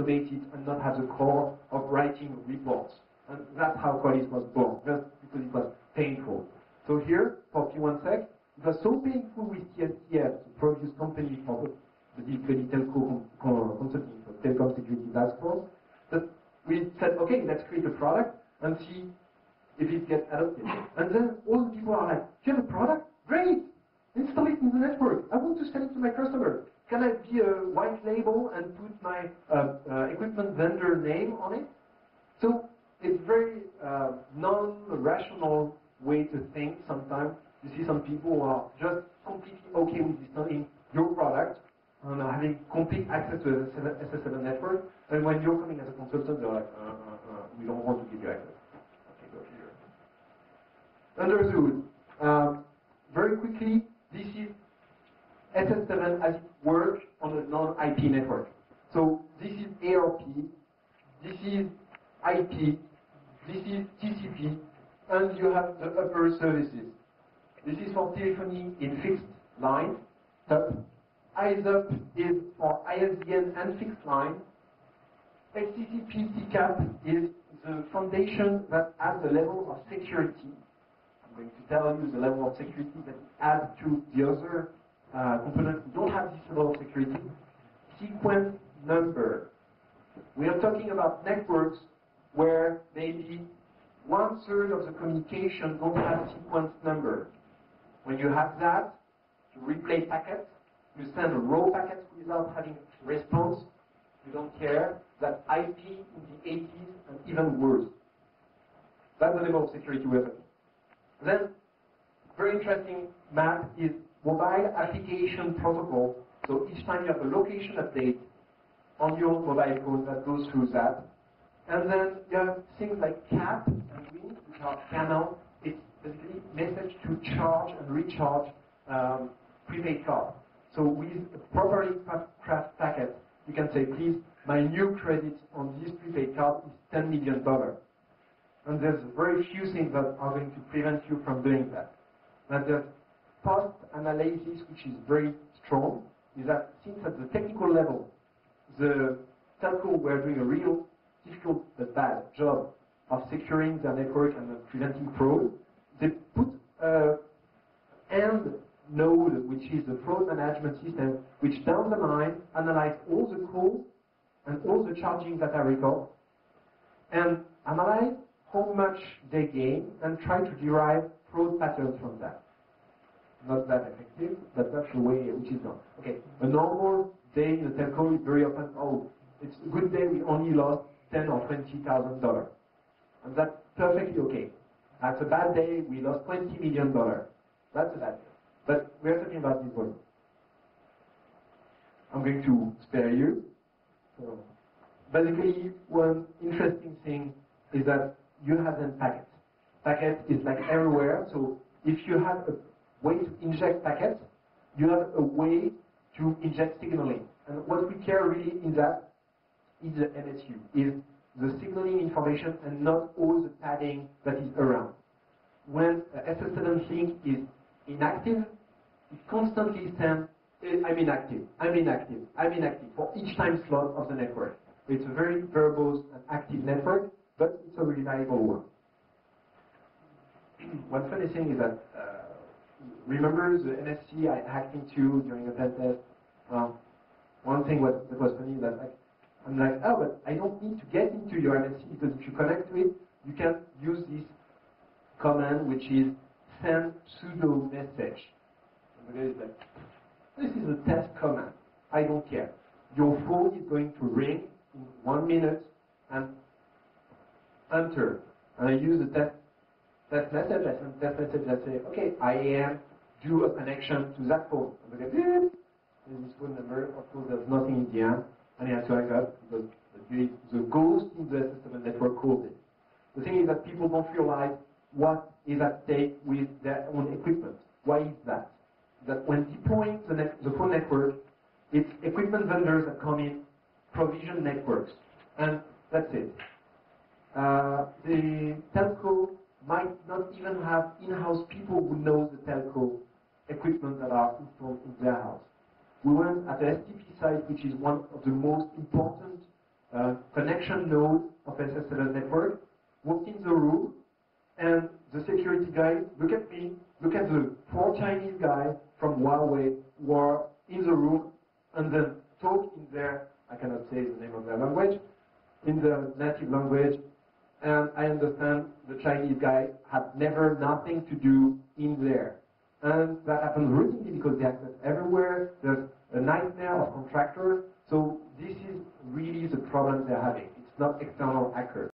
automate it and not have the core of writing reports. And that's how Qualys was born, just because it was painful. So here, for P1sec, it was so painful with TSTF, the previous company for the telco consulting, so telecom security task force, that we said, okay, let's create a product and see if it gets adopted. And then all the people are like, you have a product? Great! Install it in the network. I want to sell it to my customer. Can I be a white label and put my equipment vendor name on it? So it's very non-rational way to think sometimes. You see some people who are just completely okay with installing your product and having complete access to the SS7 network. And when you're coming as a consultant, they're like, we don't want to give you access. Okay, go here. Under the hood. Very quickly, this is SS7 as it works on a non-IP network. So this is ARP, this is IP, this is TCP, and you have the upper services. This is for telephony in fixed line, TUP. ISUP is for ISDN and fixed line. HTTP TCAP is the foundation that adds the level of security. I'm going to tell you the level of security that it adds to the other components who don't have this level of security. Sequence number. We are talking about networks where maybe 1/3 of the communication don't have sequence number. When you have that, to replay packets, you send a raw packet without having response. You don't care. That's IP in the 80s and even worse. That's the level of security we're talking. Then, very interesting map is mobile application protocol. So each time you have a location update on your mobile phone, that goes through that. And then you have things like CAP and WIN, which are canal. It's basically message to charge and recharge prepaid card. So with a properly crafted packet, you can say, please, my new credit on this prepaid card is $10 million. And there's very few things that are going to prevent you from doing that. And there's post-analysis, which is very strong, is that since at the technical level, the telco were doing a real difficult but bad job of securing their network and preventing fraud, they put an end node, which is the fraud management system, which down the line analyze all the calls and all the charging that are recorded, and analyze how much they gain and try to derive fraud patterns from that. Not that effective, but that's the way which is done. Okay, a normal day in a telco is very often, oh, it's a good day, we only lost $10,000 or $20,000. And that's perfectly okay. That's a bad day, we lost $20 million. That's a bad day. But we're talking about this volume. I'm going to spare you. So basically, one interesting thing is that you have then packets. Packet is like everywhere, so if you have a way to inject packets, you have a way to inject signaling. And what we care really in that is the MSU, is the signaling information and not all the padding that is around. When SS7 link is inactive, it constantly sends, I'm inactive, I'm inactive, I'm inactive, for each time slot of the network. It's a very verbose and active network, but it's a reliable one. One funny thing is that, remember the MSC I hacked into during a pen test? One thing that was funny is that I'm like, oh, but I don't need to get into your MSC, because if you connect to it, you can use this command, which is send sudo message. And the guy is like, this is a test command. I don't care. Your phone is going to ring in 1 minute and enter. And I use the test message. I send test message. I say, okay, IAM, do a connection to that phone. And the guy, there's this phone number. Of course, there's nothing in the end. And he has to hang up because the ghost in the SS7 network called it. The thing is that people don't realize what is at stake with their own equipment. Why is that? That when deploying the phone network, it's equipment vendors that come in, provision networks, and that's it. The telco might not even have in-house people who know the telco equipment that are installed in their house. We went at the STP site, which is one of the most important connection node of SS7 network, walked in the room, and the security guy look at me, look at the 4 Chinese guys from Huawei who are in the room, and then talk in their, I cannot say the name of their language, in the native language, and I understand the Chinese guy had never nothing to do in there. And that happens routinely because they access everywhere. There's a nightmare of contractors. So this is really the problem they're having. It's not external hackers.